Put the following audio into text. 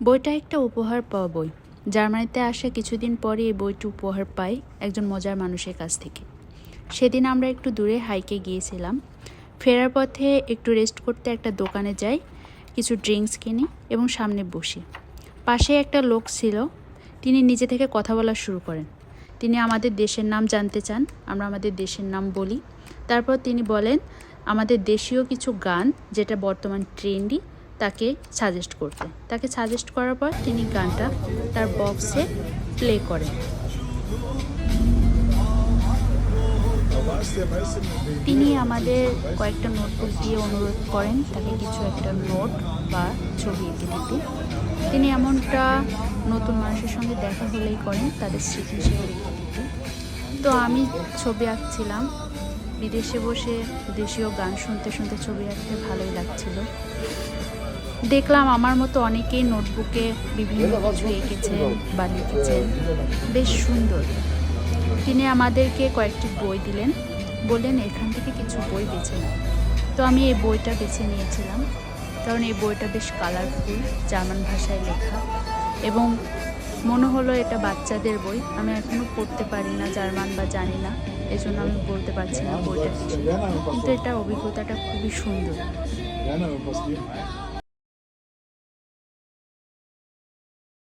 বইটা একটা উপহার পাওয়া বই। জার্মানিতে আসা কিছুদিন পরে এই বইটি উপহার পাই একজন মজার মানুষের কাছ থেকে। সেদিন আমরা একটু দূরে হাইকে গিয়েছিলাম। ফেরার পথে একটু রেস্ট করতে একটা দোকানে যাই, কিছু ড্রিঙ্কস কিনি এবং সামনে বসি। পাশে একটা লোক ছিল, তিনি নিজে থেকে কথা বলা শুরু করেন। তিনি আমাদের দেশের নাম জানতে চান, আমরা আমাদের দেশের নাম বলি। তারপর তিনি বলেন আমাদের দেশীয় কিছু গান যেটা বর্তমান ট্রেন্ডি তাকে সাজেস্ট করতে। তাকে সাজেস্ট করার পর তিনি গানটা তার বক্সে প্লে করেন। তিনি আমাদের কয়েকটা নোটবুক দিয়ে অনুরোধ করেন তাকে কিছু একটা নোট বা ছবি এঁকে দিতে। তিনি এমনটা নতুন মানুষের সঙ্গে দেখা হলেই করেন, তাদের স্মৃতি হিসেবে রেখে দিতে। তো আমি ছবি আঁকছিলাম, বিদেশে বসে দেশীয় গান শুনতে শুনতে ছবি আঁকতে ভালোই লাগছিল। দেখলাম আমার মতো অনেকেই নোটবুকে বিভিন্ন কিছু এঁকেছেন বা লিখেছেন, বেশ সুন্দর। তিনি আমাদেরকে কয়েকটি বই দিলেন, বললেন এখান থেকে কিছু বই বেছে নাও। তো আমি এই বইটা বেছে নিয়েছিলাম, কারণ এই বইটা বেশ কালারফুল, জার্মান ভাষায় লেখা এবং মনে হলো এটা বাচ্চাদের বই। আমি এখনও পড়তে পারি না জার্মান বা জানি না, এজন্য আমি বলতে পারছি না বইটা কিছু, কিন্তু এটা অভিজ্ঞতাটা খুবই সুন্দর।